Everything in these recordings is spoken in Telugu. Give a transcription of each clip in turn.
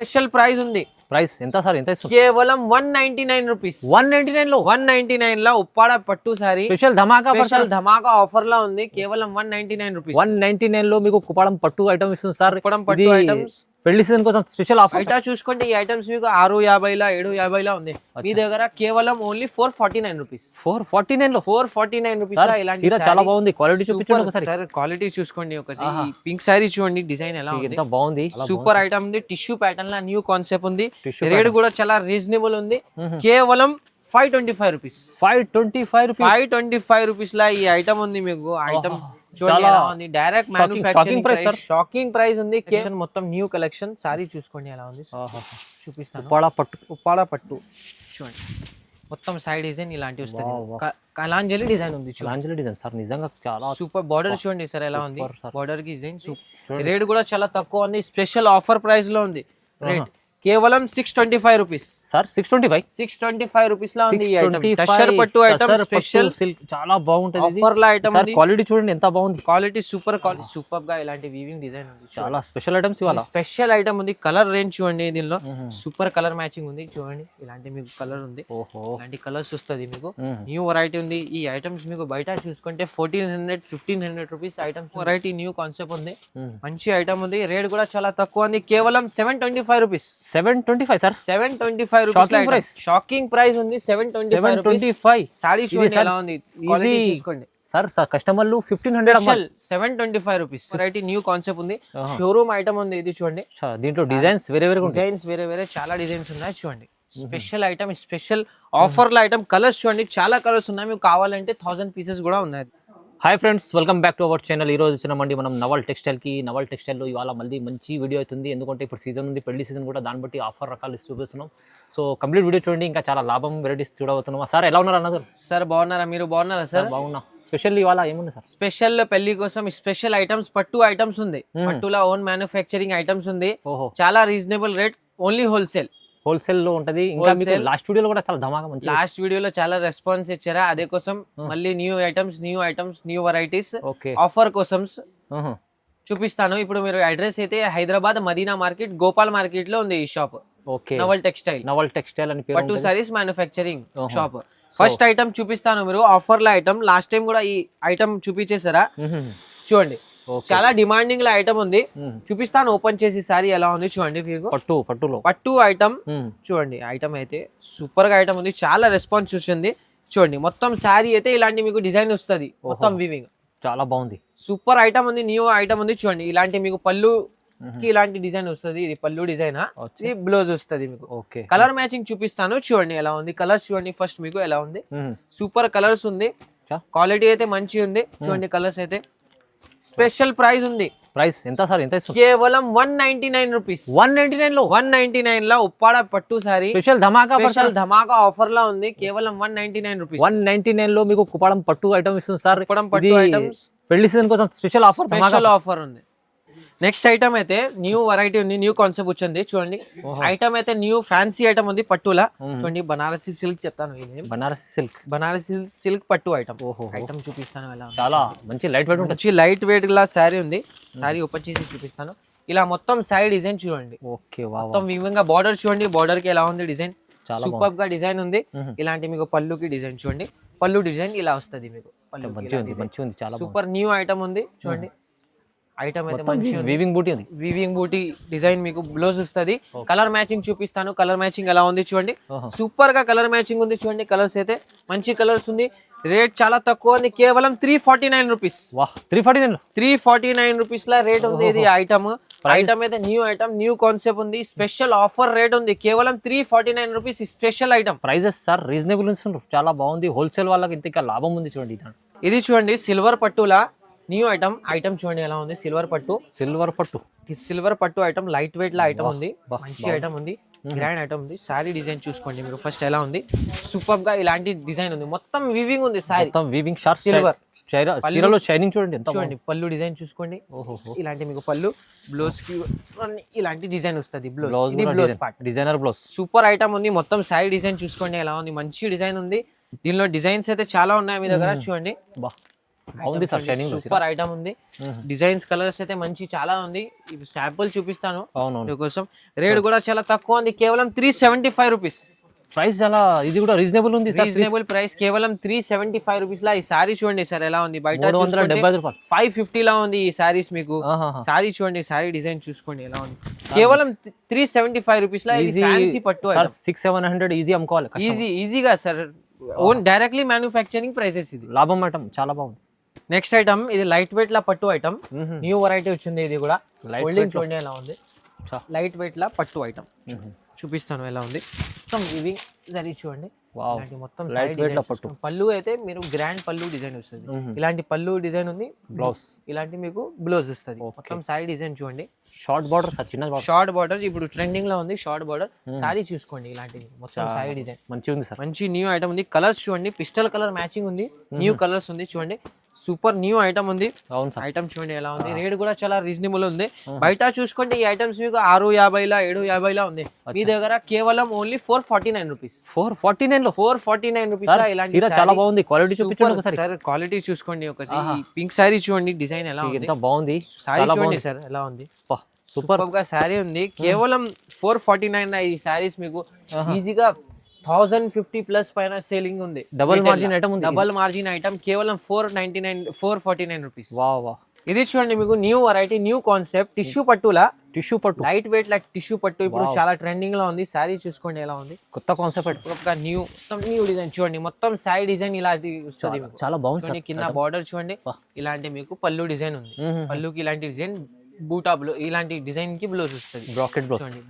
స్పెషల్ ప్రైస్ ఉంది. ప్రైస్ ఎంత సార్? ఎంత ఇస్తుంది? కేవలం 199 రూపీస్. 199 లో 199 లో ఉప్పాడ పట్టు సారీ స్పెషల్ ధమాకా ఆఫర్ లో ఉంది. కేవలం 199 రూపీస్. 199 లో మీకు కుప్పడం పట్టు ఐటమ్ ఇస్తుంది సార్. కుప్పడం పట్టు ఐటమ్స్ పెళ్లి సీజన్ కోసం స్పెషల్ ఆఫర్. బయట చూసుకోండి ఈ ఐటమ్స్ మీకు 650 లా 750 లా ఉంది. మీ దగ్గర కేవలం ఓన్లీ 449 రూపీస్. 449 లో 449 రూపీస్ లా ఇలాంటి చీర చాలా బాగుంది. క్వాలిటీ చూపించండి ఒకసారి. సార్ క్వాలిటీ చూసుకోండి ఒకసారి. పింక్ సారీ చూడండి డిజైన్ ఎలా ఉంది, ఎంత బాగుంది. సూపర్ ఐటమ్ ఉంది. టిష్యూ ప్యాటర్న్ లా న్యూ కాన్సెప్ట్ ఉంది. రేట్ కూడా చాలా రీజనబుల్ ఉంది. కేవలం 525 రూపీస్. 525 రూపీస్ లా ఈ ఐటమ్ ఉంది మీకు. ఐటమ్ చూడండి direct manufacturing price. Shocking price ఉంది. మొత్తం న్యూ కలెక్షన్. సారీ చూసుకోండి ఎలా ఉంది చూపిస్తాను. ఉప్పాడ పట్టు చూడండి. మొత్తం సైడ్ డిజైన్ ఇలాంటి వస్తుంది. కలాంజలి డిజైన్ ఉంది. కలాంజలి డిజైన్ సార్ నిజంగా చాలా సూపర్. బార్డర్ చూడండి సార్ ఎలా ఉంది. బార్డర్ కి డిజైన్. రేట్ కూడా చాలా తక్కువ ఉంది. స్పెషల్ ఆఫర్ ప్రైస్ లో ఉంది. రేట్ కేవలం 625 రూపీస్ సార్. 625 రూపీస్ లా ఉంది. టషర్ పట్టు ఐటమ్ స్పెషల్ సిల్క్ చాలా బాగుంటది. ఆఫర్ లా ఐటమ్ ఉంది. క్వాలిటీ చూడండి ఎంత బాగుంది. క్వాలిటీ సూపర్ గా ఇలాంటి వీవింగ్ డిజైన్ ఉంది. చాలా స్పెషల్ ఐటమ్స్ ఇవాళ. స్పెషల్ ఐటమ్ ఉంది. కలర్ రేంజ్ చూడండి దీనిలో సూపర్ కలర్ మ్యాచింగ్ ఉంది. చూడండి ఇలాంటి మీకు కలర్ ఉంది. ఇలాంటి కలర్స్ వస్తుంది మీకు. న్యూ వెరైటీ ఉంది. ఈ ఐటమ్స్ మీకు బయట చూసుకుంటే 1400-1500 rupees items. Variety new concept ఉంది. మంచి ఐటమ్ ఉంది. రేట్ కూడా చాలా తక్కువ ఉంది. కేవలం 725 rupees. 725 sir. 725 rupees. Shocking price ఉంది. 725. సారీ చూడండి ఎలా ఉంది. క్వాలిటీ చూసుకోండి సార్. కస్టమర్లు 1500 725 రూపీస్. వెరైటీ న్యూ కాన్సెప్ట్ ఉంది. షోరూమ్ ఐటమ్ ఉంది. ఇది చూడండి. దీంట్లో డిజైన్స్ వేరే చాలా డిజైన్స్ ఉన్నాయి. చూడండి స్పెషల్ ఐటమ్. స్పెషల్ ఆఫర్ లో ఐటమ్. కలర్స్ చూడండి చాలా కలర్స్ ఉన్నాయి. మీకు కావాలంటే 1000 పీసెస్ కూడా ఉన్నాయి. Hi friends, welcome back to our channel. ఈ రోజు వచ్చినామండి మనం నవల్ టెక్స్టైల్కి. నవల్ టెక్స్టైల్లో ఇవాళ మళ్ళీ మంచి వీడియో అవుతుంది. ఎందుకంటే ఇప్పుడు సీజన్ ఉంది, పెళ్లి సీజన్ కూడా. దాన్ని బట్టి ఆఫర్ రకాలు చూపిస్తున్నాం. సో కంప్లీట్ వీడియో చూడండి. ఇంకా చాలా లాభం వెరైటీస్ చూడబోతున్నాం. సార్ ఎలా ఉన్నారు అన్న? సార్ బాగున్నారా? మీరు బాగున్నారా సార్? బాగున్నా. స్పెషల్ ఇవాళ ఏముంది సార్? స్పెషల్ పెళ్లి కోసం స్పెషల్ ఐటమ్స్ పట్టు ఐటమ్స్ ఉంది. పట్టులో ఓన్ మ్యానుఫ్యాక్చరింగ్ ఐటమ్స్ ఉంది. చాలా రీజనబుల్ రేట్. ఓన్లీ హోల్సేల్ లో ఉంటది. ఇంకా మీకు లాస్ట్ వీడియోలో కూడా చాలా ధమాకా మంచి. లాస్ట్ వీడియోలో చాలా రెస్పాన్స్ ఇచ్చారా, అదే కోసం మళ్ళీ new items new varieties offer కోసం చూపిస్తాను. ఇప్పుడు మీరు అడ్రస్ అయితే హైదరాబాద్ మదీనా మార్కెట్, గోపాల్ మార్కెట్ లో ఉంది ఈ షాప్. నవల్ టెక్స్టైల్ అని పట్టు saris manufacturing shop. First item చూపిస్తాను. మీరు ఆఫర్ లో ఐటమ్ లాస్ట్ టైం కూడా ఈ ఐటమ్ చూపించేసారా? చూడండి చాలా డిమాండింగ్ లో ఐటమ్ ఉంది. చూపిస్తాను ఓపెన్ చేసి. సారీ ఎలా ఉంది చూడండి. పట్టు ఐటమ్ చూడండి. ఐటమ్ అయితే సూపర్ గా ఐటమ్ ఉంది. చాలా రెస్పాన్స్ వచ్చింది. చూడండి మొత్తం సారీ అయితే ఇలాంటి మీకు డిజైన్ వస్తుంది. మొత్తం వీవింగ్ చాలా బాగుంది. సూపర్ ఐటమ్ ఉంది. న్యూ ఐటమ్ ఉంది. చూడండి ఇలాంటి మీకు పళ్ళు ఇలాంటి డిజైన్ వస్తుంది. ఇది పళ్ళు డిజైన్, ఇది బ్లౌజ్ వస్తుంది మీకు. కలర్ మ్యాచింగ్ చూపిస్తాను. చూడండి ఎలా ఉంది. కలర్స్ చూడండి ఫస్ట్ మీకు ఎలా ఉంది. సూపర్ కలర్స్ ఉంది. క్వాలిటీ అయితే మంచి ఉంది. చూడండి కలర్స్ అయితే. స్పెషల్ ప్రైస్ ఉంది. ప్రైస్ ఎంత సార్? ఎంత ఇస్తుంది? కేవలం 199 రూపీస్. 199 లో ఉప్పాడ పట్టు సారీ స్పెషల్ ధమాకా ఆఫర్ లా ఉంది. కేవలం 199 రూపీస్. 199 లో మీకు కుప్పడం పట్టు ఐటమ్ ఇస్తుంది సార్. కుప్పడం పట్టు ఐటమ్స్ పెళ్లి సీజన్ కోసం స్పెషల్ ఆఫర్ ఉంది. నెక్స్ట్ ఐటమ్ అయితే న్యూ వెరైటీ ఉంది. న్యూ కాన్సెప్ట్ వచ్చింది. చూడండి ఐటమ్ అయితే న్యూ ఫ్యాన్సీ ఐటమ్ ఉంది. పట్టులా చూడండి. బనారసి సిల్క్ చెప్తాను. బనారసి సిల్క్ పట్టు ఐటమ్. ఐటమ్ చూపిస్తాను ఎలా. చాలా మంచి లైట్ వెయిట్ ఉంటుంది. లైట్ వెయిట్ లా శారీ ఉంది. శారీ ఓపెన్ చేసి చూపిస్తాను. ఇలా మొత్తం సైడ్ డిజైన్ చూడండి. మొత్తం విధంగా బార్డర్ చూడండి. బార్డర్ కి ఎలా ఉంది డిజైన్. సూపర్ గా డిజైన్ ఉంది. ఇలాంటి మీకు పళ్ళుకి డిజైన్ చూడండి. పళ్ళు డిజైన్ ఇలా వస్తుంది మీకు. సూపర్ న్యూ ఐటమ్ ఉంది. చూడండి ఐటమ్ అయితే మంచి వీవింగ్ బూటీ డిజైన్ మీకు బ్లౌజ్ వస్తుంది. కలర్ మ్యాచింగ్ చూపిస్తాను. కలర్ మ్యాచింగ్ ఎలా ఉంది చూడండి. సూపర్ గా కలర్ మ్యాచింగ్ ఉంది. చూడండి కలర్స్ అయితే మంచి కలర్స్ ఉంది. రేట్ చాలా తక్కువ ఉంది. కేవలం 349 రూపీస్. 349 రూపీస్ లా రేట్ ఉంది. ఇది ఐటమ్ అయితే న్యూ కాన్సెప్ట్ ఉంది. స్పెషల్ ఆఫర్ రేట్ ఉంది. కేవలం 349 rupees. Special item. Prices sir reasonable ఉంటున్నారు. చాలా బాగుంది. హోల్సేల్ వాళ్ళకి ఇంత లాభం ఉంది. చూడండి ఇది చూడండి సిల్వర్ పట్టులా న్యూ ఐటమ్ చూడండి ఎలా ఉంది. సిల్వర్ పట్టు ఐటమ్ లైట్ వెయిట్ లా ఐటమ్ ఉంది. మంచి ఐటమ్ ఉంది. గ్రాండ్ ఐటమ్ ఉంది. సారీ డిజైన్ చూసుకోండి మీరు ఫస్ట్ ఎలా ఉంది. సూపర్ గా ఇలాంటి డిజైన్ ఉంది. మొత్తం వీవింగ్ ఉంది. సారీ సిల్వర్ షైనింగ్ చూడండి. చూడండి పళ్ళు డిజైన్ చూసుకోండి. ఇలాంటి మీకు పళ్ళు బ్లౌజ్ కి ఇలాంటి డిజైన్ వస్తుంది. Blouse part designer blouse. Super item ఉంది. మొత్తం సారీ డిజైన్ చూసుకోండి ఎలా ఉంది. మంచి డిజైన్ ఉంది. దీనిలో డిజైన్స్ అయితే చాలా ఉన్నాయి మీ దగ్గర. చూడండి బాగుంది సార్ షైనింగ్ సూపర్ ఐటమ్ ఉంది. డిజైన్స్ కలర్స్ అయితే మంచి చాలా ఉంది. ఇప్పుడు శాంపుల్ చూపిస్తాను అవును మీకోసం. రేట్ కూడా చాలా తక్కువ ఉంది, కేవలం 375 రూపీస్. ప్రైస్ చాలా ఇది కూడా రీజనబుల్ ఉంది సార్. రీజనబుల్ ప్రైస్ కేవలం 375 రూపీస్ లా. ఈ సారీ చూడండి సార్ ఎలా ఉంది, బయట 375 రూపాయలు 550 లా ఉంది ఈ సారీస్ మీకు. సారీ చూడండి, సారీ డిజైన్ చూసుకోండి ఎలా ఉంది, కేవలం 375 రూపీస్ లా. ఇది ఫ్యాన్సీ పట్టు సార్ 600-700 ఈజీ అమ్ముకోవాలి. ఈజీగా sir, own directly manufacturing prices. ఇది లాభం ఐటమ్ చాలా బాగుంది. నెక్స్ట్ ఐటమ్ ఇది లైట్ వెయిట్ లా పట్టు ఐటమ్, న్యూ వెరైటీ వచ్చింది. ఇది కూడా హోల్డింగ్ చూడండి ఎలా ఉంది, లైట్ వెయిట్ లా పట్టు ఐటమ్ చూపిస్తాను ఎలా ఉంది. మొత్తం వీవింగ్ జరీ చూడండి, ఇలాంటి మొత్తం సైడ్ డిజైన్. పళ్ళు అయితే మీరు గ్రాండ్ పళ్ళు డిజైన్ వస్తుంది. ఇలాంటి పళ్ళు డిజైన్ ఉంది, బ్లౌజ్ ఇలాంటి మీకు బ్లౌజ్ వస్తుంది. మొత్తం సైడ్ డిజైన్ చూడండి, షార్ట్ బార్డర్ సార్, చిన్న షార్ట్ బార్డర్ ఇప్పుడు ట్రెండింగ్ లో ఉంది షార్ట్ బార్డర్. సారీ చూసుకోండి ఇలాంటివి మొత్తం సైడ్ డిజైన్ మంచిగా ఉంది సార్. మంచి న్యూ ఐటమ్ ఉంది. కలర్స్ చూడండి, పిస్టల్ కలర్ మ్యాచింగ్ ఉంది, న్యూ కలర్స్ ఉంది చూడండి. సూపర్ న్యూ ఐటమ్ ఉంది. అవును సార్, ఐటమ్ చూడండి ఎలా ఉంది. రేట్ కూడా చాలా రీజనబుల్ ఉంది. బయట చూసుకుంటే ఈ ఐటమ్స్ మీకు 650 లా 750 లా ఉంది. మీ దగ్గర కేవలం ఓన్లీ 449 రూపీస్. 449 రూపీస్ లా ఇలాంటి చాలా బాగుంది. క్వాలిటీ చూపించండి సార్, క్వాలిటీ చూసుకోండి. ఒకసారి పింక్ సారీ చూడండి, డిజైన్ ఎలా ఉంది, ఎంత బాగుంది. సారీ చూడండి సార్ ఎలా ఉంది, సూపర్ గా సారీ ఉంది. కేవలం 449 ఈ సారీస్ మీకు ఈజీగా 1050 ప్లస్ పైన సేలింగ్ ఉంది. డబుల్ మార్జిన్ ఐటమ్ ఉంది, డబుల్ మార్జిన్ ఐటమ్ కేవలం 449 రూపీస్. వా ఇది చూడండి మీకు new variety, new concept, tissue పట్టులా, టిష్యూ పట్టు లైట్ వెయిట్ లా టిష్యూ పట్టు. ఇప్పుడు చాలా ట్రెండింగ్ లో ఉంది. సారీ చూసుకోండి ఎలా ఉంది, కొత్త కాన్సెప్ట్, న్యూ డిజైన్ చూడండి. మొత్తం సైడ్ డిజైన్ ఇలా వస్తుంది, చాలా బాగుంది. కింద బార్డర్ చూడండి, ఇలాంటి మీకు పళ్ళు డిజైన్ ఉంది. పళ్ళుకి ఇలాంటి డిజైన్, బూటా బ్లౌజ్ ఇలాంటి డిజైన్ కి బ్లౌజ్ వస్తుంది,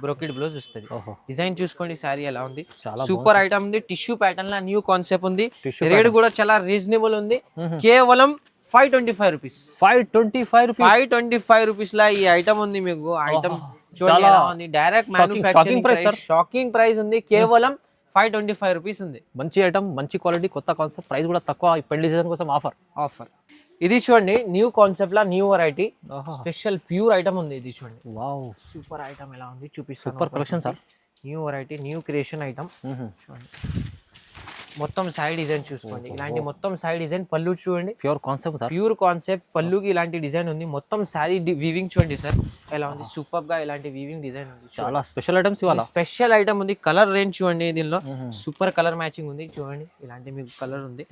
బ్రోకెట్ బ్లౌజ్ వస్తుంది. డిజైన్ చూసుకోండి సారీ ఎలా ఉంది, సూపర్ ఐటమ్ ఉంది. టిష్యూ ప్యాటర్న్ లా న్యూ కాన్సెప్ట్ ఉంది. రేట్ కూడా చాలా రీజనబుల్ ఉంది, కేవలం 525 రూపీస్. 525 రూపీస్ లా ఈ ఐటమ్ ఉంది మీకు. ఐటమ్ చూడండి ఎలా ఉంది, direct manufacturing price, shocking price ఉంది. కేవలం 525 రూపీస్ ఉంది. మంచి ఐటమ్, మంచి క్వాలిటీ, కొత్త కాన్సెప్ట్, ప్రైస్ కూడా తక్కువ. పెళ్లి సీజన్ కోసం ఆఫర్. ఇది చూడండి న్యూ కాన్సెప్ట్ లా new variety, special pure item ఉంది. ఇది చూడండి, వావ్ సూపర్ ఐటమ్ ఎలా ఉంది చూపిస్తాను. Super collection sir, new variety, new creation item చూడండి. మొత్తం సైడ్ డిజైన్ చూసుకోండి, ఇలాంటి మొత్తం సైడ్ డిజైన్. పళ్ళు చూడండి, pure concept sir, pure concept. పళ్ళుకి ఇలాంటి డిజైన్ ఉంది. మొత్తం సారీ వీవింగ్ చూడండి సార్ ఎలా ఉంది, సూపర్ గా ఇలాంటి వీవింగ్ డిజైన్ ఉంది. చాలా స్పెషల్ ఐటమ్స్, ఇవాళ స్పెషల్ ఐటమ్ ఉంది. కలర్ రేంజ్ చూడండి, దీనిలో సూపర్ కలర్ మ్యాచింగ్ ఉంది చూడండి. ఇలాంటి మీకు కలర్ ఉంది,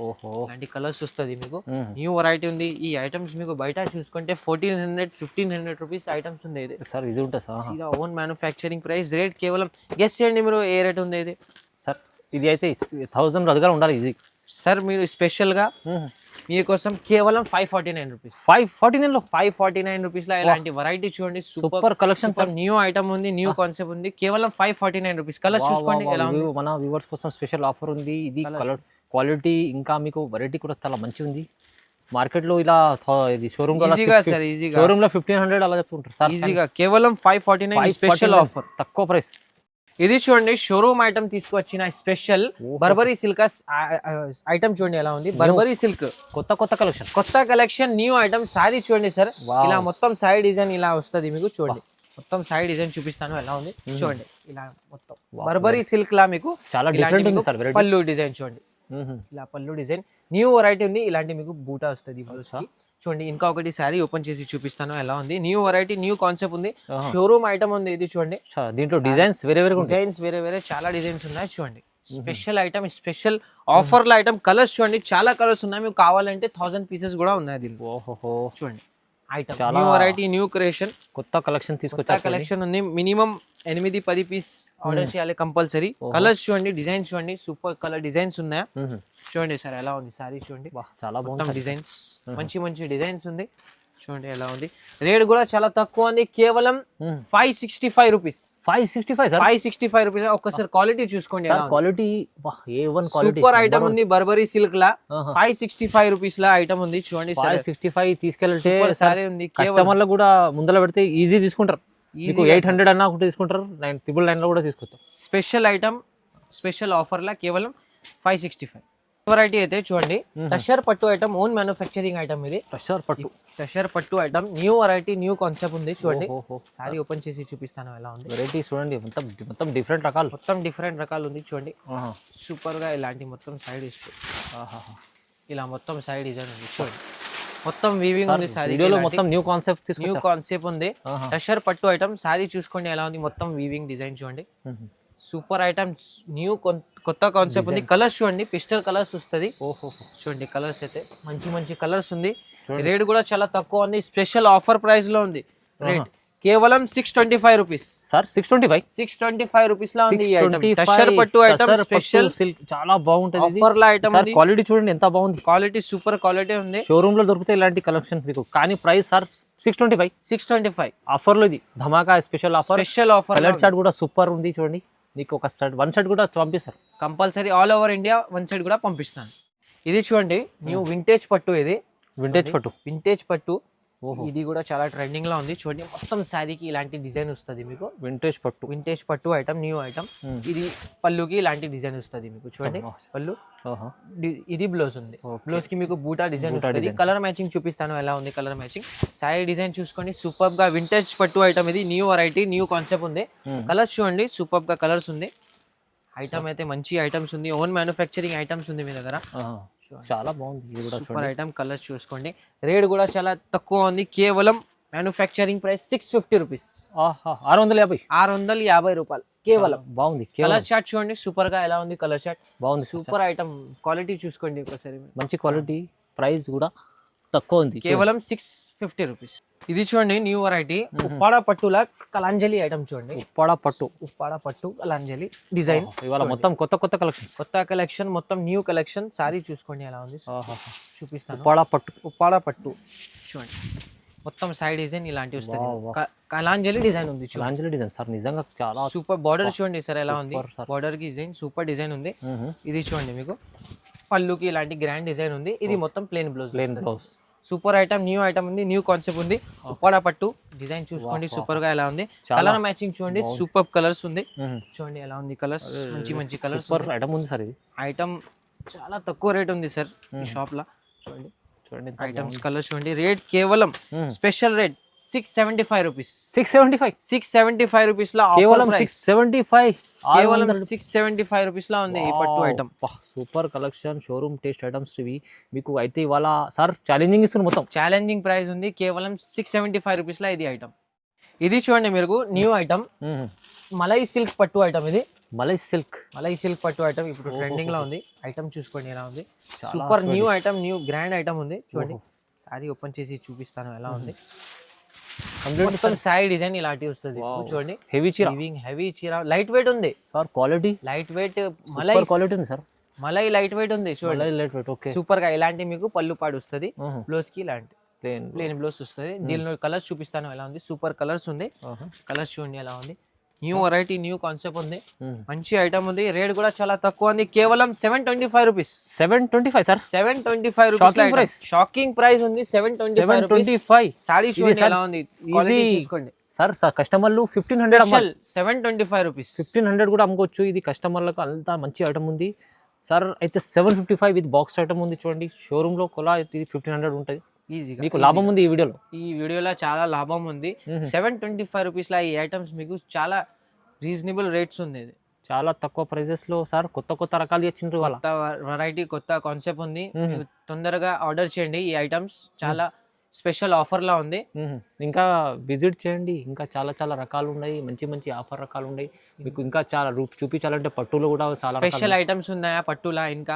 ఇలాంటి కలర్స్ వస్తుంది మీకు. న్యూ వెరైటీ ఉంది. ఈ ఐటమ్స్ మీకు బయట చూసుకుంటే 1400-1500 రూపీస్ ఐటమ్స్ ఉంది. ఇది సార్ ఇది ఉంటుంది sir, own manufacturing price. Rate కేవలం గెస్ చేయండి మీరు ఏ రేట్ ఉంది ఇది సార్. ఇది అయితే 1000 దగ్గర ఉండాలి ఈజీ సార్. మీరు స్పెషల్ గా మీకోసం కేవలం 549 రూపీస్. 549 రూపీస్ లో ఇలాంటి వెరైటీ చూడండి, సూపర్ కలెక్షన్. న్యూ ఐటమ్ ఉంది, న్యూ కాన్సెప్ట్ ఉంది. కేవలం 549 రూపీస్. కలర్ చూసుకోండి ఎలా ఉంది. మన వ్యూవర్స్ కోసం స్పెషల్ ఆఫర్ ఉంది. ఇది కలర్ క్వాలిటీ ఇంకా మీకు వెరైటీ కూడా చాలా మంచిగా ఉంది. మార్కెట్ లో ఇలా ఇది షోరూమ్ లో 1500 అలా చెప్తుంటారు సార్. ఈజీగా కేవలం 549 స్పెషల్ ఆఫర్, తక్కువ ప్రైస్. ఇది చూడండి షోరూమ్ ఐటమ్ తీసుకొచ్చిన స్పెషల్ బర్బరీ సిల్క్ ఐటమ్ చూడండి ఎలా ఉంది. బర్బరీ సిల్క్ కొత్త కలెక్షన్ న్యూ ఐటమ్. సారీ చూడండి సార్, ఇలా మొత్తం సైడ్ డిజైన్ ఇలా వస్తుంది మీకు. చూడండి మొత్తం సైడ్ డిజైన్ చూపిస్తాను ఎలా ఉంది చూడండి. ఇలా మొత్తం బర్బరీ సిల్క్ లా మీకు చాలా డిఫరెంట్ ఉంది సార్. పళ్ళు డిజైన్ చూడండి, ఇలా పళ్ళు డిజైన్ న్యూ వెరైటీ ఉంది. ఇలాంటి మీకు బూటా వస్తుంది చూడండి. ఇంకా ఒకటి సారీ ఓపెన్ చేసి చూపిస్తాను ఎలా ఉంది. న్యూ వెరైటీ, న్యూ కాన్సెప్ట్ ఉంది. షోరూమ్ ఐటమ్ ఉంది. ఇది చూడండి, దీంట్లో డిజైన్స్ వేరే చాలా డిజైన్స్ ఉన్నాయి చూడండి. స్పెషల్ ఐటమ్, స్పెషల్ ఆఫర్ల ఐటమ్. కలర్స్ చూడండి, చాలా కలర్స్ ఉన్నాయి. మీకు కావాలంటే 1000 పీసెస్ కూడా ఉన్నాయి దీంట్లో. చూడండి item, new variety, new creation, కొత్త కలెక్షన్ తీసుకొచ్చా. కలెక్షన్ ఉంది. మినిమం 8-10 పీస్ ఆర్డర్ చేయాలి కంపల్సరీ. కలర్స్ చూడండి, డిజైన్స్ చూడండి, సూపర్ కలర్ డిజైన్స్ ఉన్నాయి చూడండి సార్ ఎలా ఉంది. సారీ చూడండి, చాలా బాగుంది. డిజైన్స్ మంచి డిజైన్స్ ఉంది చూడండి ఎలా ఉంది. రేట్ కూడా చాలా తక్కువ ఉంది, కేవలం 565 రూపీస్. 565 రూపీస్. ఒక్కసారి క్వాలిటీ చూసుకోండి, క్వాలిటీ సూపర్ ఐటమ్ ఉంది. బర్బరీ సిల్క్ లా 565 రూపీస్ లా ఐటమ్ ఉంది చూడండి. 565 తీసుకెళ్తే సారీ ఉంది. కస్టమర్లు కూడా ముందర పెడితే ఈజీ తీసుకుంటారు. 800 అన్నా ఒకటి తీసుకుంటారు, 999 లో కూడా తీసుకుంటారు. స్పెషల్ ఐటమ్, స్పెషల్ ఆఫర్ లా కేవలం 565. వెరైటీ అయితే చూడండి, టషర్ పట్టు ఐటమ్, ఓన్ మ్యానుఫ్యాక్చరింగ్ ఐటమ్. ఇది టషర్ పట్టు item, new variety, new concept ఉంది చూడండి. సారీ ఓపెన్ చేసి చూపిస్తాను ఎలా ఉంది. వెరైటీ చూడండి, మొత్తం డిఫరెంట్ రకాలు ఉంది చూడండి. సూపర్ గా ఇలాంటి మొత్తం సైడ్ ఇస్తుంది. ఇలా మొత్తం సైడ్ డిజైన్ ఉంది చూడండి. మొత్తం వీవింగ్ ఉంది సారీ వీడియోలో మొత్తం న్యూ కాన్సెప్ట్ న్యూ తీసుకొచ్చా. కాన్సెప్ట్ ఉంది. టషర్ పట్టు ఐటమ్ సారీ చూసుకోండి ఎలా ఉంది, మొత్తం వీవింగ్ డిజైన్ చూడండి, సూపర్ ఐటమ్స్, న్యూ కొత్త కాన్సెప్ట్ ఉంది. కలర్స్ చూడండి, పిస్టల్ కలర్స్ వస్తుంది. ఓహో, చూడండి కలర్స్ అయితే మంచి మంచి కలర్స్ ఉంది. రేట్ కూడా చాలా తక్కువ ఉంది, స్పెషల్ ఆఫర్ ప్రైస్ లో ఉంది. రేట్ కేవలం 625 రూపీస్ సార్. 625 625 రూపీస్ లో ఉంది ఈ ఐటమ్. టషర్ పట్టు ఐటమ్ స్పెషల్ సిల్క్ చాలా బాగుంటది. ఆఫర్ లో ఐటమ్ ఉంది. క్వాలిటీ చూడండి ఎంత బాగుంది, క్వాలిటీ సూపర్ క్వాలిటీ ఉంది. షోరూమ్ లో దొరుకుతాయి ఇలాంటి కలెక్షన్ మీకు, కానీ ప్రైస్ సార్ 625 ఆఫర్ లో. ఇది ధమాకా special offer. Special offer. Colour chart కూడా సూపర్ ఉంది చూడండి. మీకు ఒక సెట్, వన్ సెట్ కూడా పంపిస్తారు compulsory. All over India one set కూడా పంపిస్తాను. ఇది చూడండి న్యూ వింటేజ్ పట్టు. ఇది వింటేజ్ పట్టు. ఇది కూడా చాలా ట్రెండింగ్ లో ఉంది. చూడండి మొత్తం శారీకి ఇలాంటి డిజైన్ వస్తుంది మీకు. వింటేజ్ పట్టు ఐటమ్, న్యూ ఐటమ్. ఇది పళ్ళుకి ఇలాంటి డిజైన్ వస్తుంది మీకు. చూడండి పళ్ళు, ఇది బ్లౌజ్ ఉంది. బ్లౌజ్ కి మీకు బూటా డిజైన్ వస్తుంది. కలర్ మ్యాచింగ్ చూపిస్తాను ఎలా ఉంది కలర్ మ్యాచింగ్. శారీ డిజైన్ చూసుకోండి, సూపర్ గా వింటేజ్ పట్టు ఐటమ్. ఇది న్యూ వెరైటీ, న్యూ కాన్సెప్ట్ ఉంది. కలర్స్ చూడండి, సూపర్ గా కలర్స్ ఉంది. ఐటమ్ అయితే మంచి ఐటమ్స్ ఉంది, ఓన్ మ్యానుఫ్యాక్చరింగ్ ఐటమ్స్ ఉంది మీ దగ్గర. చాలా బాగుంది, సూపర్ ఐటమ్. కలర్స్ చూసుకోండి. రేట్ కూడా చాలా తక్కువ ఉంది, కేవలం మ్యానుఫ్యాక్చరింగ్ ప్రైస్ 650 రూపీస్. 650 రూపాయలు కేవలం. బాగుంది. కలర్ చార్ట్ చూడండి సూపర్ గా ఎలా ఉంది కలర్ చార్ట్. బాగుంది, సూపర్ ఐటమ్. క్వాలిటీ చూసుకోండి ఒకసారి, మంచి క్వాలిటీ. ప్రైస్ కూడా తక్కువ ఉంది, కేవలం 650 రూపీస్. ఇది చూడండి న్యూ వెరైటీ ఉప్పాడ పట్టుల కలాంజలి ఐటమ్. చూడండి ఉప్పాడ పట్టు కలాంజలి డిజైన్. ఇవాళ మొత్తం కొత్త కలెక్షన్, మొత్తం న్యూ కలెక్షన్. సారీ చూసుకోండి ఎలా ఉంది, చూపిస్తాను. ఉప్పాడ పట్టు చూడండి, మొత్తం సైడ్ డిజైన్ ఇలాంటి వస్తుంది. కలాంజలి డిజైన్ ఉంది. కలాంజలి డిజైన్ సార్ నిజంగా చాలా సూపర్. బార్డర్ చూడండి సార్ ఎలా ఉంది, బార్డర్ కి డిజైన్ సూపర్ డిజైన్ ఉంది. ఇది చూడండి మీకు పళ్ళుకి ఇలాంటి గ్రాండ్ డిజైన్ ఉంది. ఇది మొత్తం plain blouse. Super item, new item ఉంది, న్యూ కాన్సెప్ట్ ఉంది. ఉప్పాడ పట్టు డిజైన్ చూసుకోండి సూపర్ గా ఎలా ఉంది. కలర్ మ్యాచింగ్ చూడండి, సూపర్ కలర్స్ ఉంది. చూడండి ఎలా ఉంది కలర్స్, మంచి మంచి కలర్స్. ఐటమ్ ఉంది సార్. ఇది ఐటమ్ చాలా తక్కువ రేట్ ఉంది సార్ ఈ షాప్ లో. చూడండి ఐటమ్స్, కలర్స్ చూడండి. రేట్ కేవలం స్పెషల్ రేట్ 675 రూపీస్. 675 రూపీస్ లో కేవలం 675 రూపీస్ లో ఉంది ఈ పట్టు item. Super collection, showroom taste items ఇవి మీకు. అయితే ఇవాళ సార్ ఛాలెంజింగ్ ఇస్తుంది, మొత్తం ఛాలెంజింగ్ ప్రైస్ ఉంది. కేవలం 675 రూపీస్ లో ఇది ఐటమ్. ఇది చూడండి మీరు న్యూ ఐటమ్, మలై సిల్క్ పట్టు ఐటమ్. ఇది మలై సిల్క్ పట్టు ఐటమ్ ఇప్పుడు ట్రెండింగ్ లో ఉంది. ఐటమ్ చూసుకోండి ఎలా ఉంది, super new item, new grand item ఉంది. చూడండి సారీ ఓపెన్ చేసి చూపిస్తాను ఎలా ఉంది. మొత్తం సారీ డిజైన్ ఇలాంటి వస్తుంది చూడండి. హెవీ చీర, లైట్ వెయిట్ ఉంది sir. Quality light weight, malai quality ఉంది సార్. మలై లైట్ వెయిట్ ఉంది చూడండి, సూపర్ గా. ఇలాంటి మీకు పళ్ళు పాడు వస్తుంది. బ్లౌజ్ కి ఇలాంటి ప్లేన్ బ్లౌజ్ వస్తుంది. దీనిలో కలర్స్ చూపిస్తాను ఎలా ఉంది, సూపర్ కలర్స్ ఉంది. కలర్స్ చూడండి ఎలా ఉంది. న్యూ వెరైటీ, న్యూ కాన్సెప్ట్ ఉంది, మంచి ఐటమ్ ఉంది. రేట్ కూడా చాలా తక్కువ ఉంది, కేవలం 725 rupees. 725 sir. 725 rupees. Shocking price ఉంది, 725. సారీ చూడండి ఎలా ఉంది, క్వాలిటీ చూసుకోండి సార్. కస్టమర్లు 1500 725 రూపీస్. 1500 కూడా అమ్ముకోవచ్చు. ఇది కస్టమర్లకు అంత మంచి ఐటమ్ ఉంది సార్. అయితే 755 విత్ బాక్స్ ఐటమ్ ఉంది చూడండి. షోరూమ్ లో కొలా ఇది 1500 ఉంటుంది. ఈజీగా మీకు లాభం ఉంది ఈ వీడియోలో చాలా లాభం ఉంది. 725 రూపీస్ లా ఈ ఐటమ్స్ మీకు చాలా రీజనబుల్ రేట్స్ ఉంది. ఇది చాలా తక్కువ ప్రైజెస్ లో సార్. కొత్త రకాలు ఇచ్చిండ్రు, కొత్త వెరైటీ, కొత్త కాన్సెప్ట్ ఉంది. మీకు తొందరగా ఆర్డర్ చేయండి. ఈ ఐటమ్స్ చాలా స్పెషల్ ఆఫర్ లా ఉంది. ఇంకా విజిట్ చేయండి, ఇంకా చాలా రకాలు ఉన్నాయి, మంచి ఆఫర్ రకాలు ఉన్నాయి మీకు. ఇంకా చాలా చూపించాలంటే పట్టులో కూడా చాలా స్పెషల్ ఐటమ్స్ ఉన్నాయా పట్టులా. ఇంకా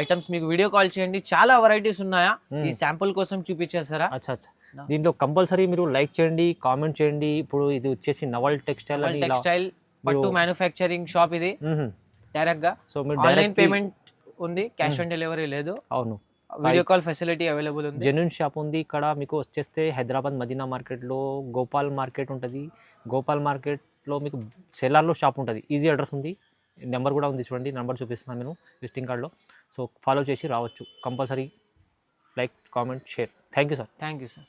ఐటమ్స్ మీకు వీడియో కాల్ చేయండి, చాలా వెరైటీస్ ఉన్నాయా. ఈ శాంపుల్ కోసం చూపించేస్తారా? అచ్చా. దీంట్లో కంపల్సరీ మీరు లైక్ చేయండి, కామెంట్ చేయండి. ఇప్పుడు ఇది వచ్చేసి నవల్ టెక్స్టైల్ పట్టు మ్యానుఫ్యాక్చరింగ్ షాప్. ఇది డైరెక్ట్ గా. సో మీరు ఆన్లైన్ పేమెంట్ ఉంది, క్యాష్ ఆన్ డెలివరీ లేదు. అవును, వీడియో కాల్ ఫెసిలిటీ అవైలబుల్ ఉంది. జెన్యూన్ షాప్ ఉంది ఇక్కడ. మీకు వచ్చేస్తే హైదరాబాద్ మదీనా మార్కెట్లో గోపాల్ మార్కెట్ ఉంటుంది. గోపాల్ మార్కెట్లో మీకు సెల్లార్లో షాప్ ఉంటుంది. ఈజీ అడ్రస్ ఉంది, నెంబర్ కూడా ఉంది చూడండి. నెంబర్ చూపిస్తున్నాను నేను విజిటింగ్ కార్డ్లో. సో ఫాలో చేసి రావచ్చు. Compulsory like, comment, share. Thank you sir.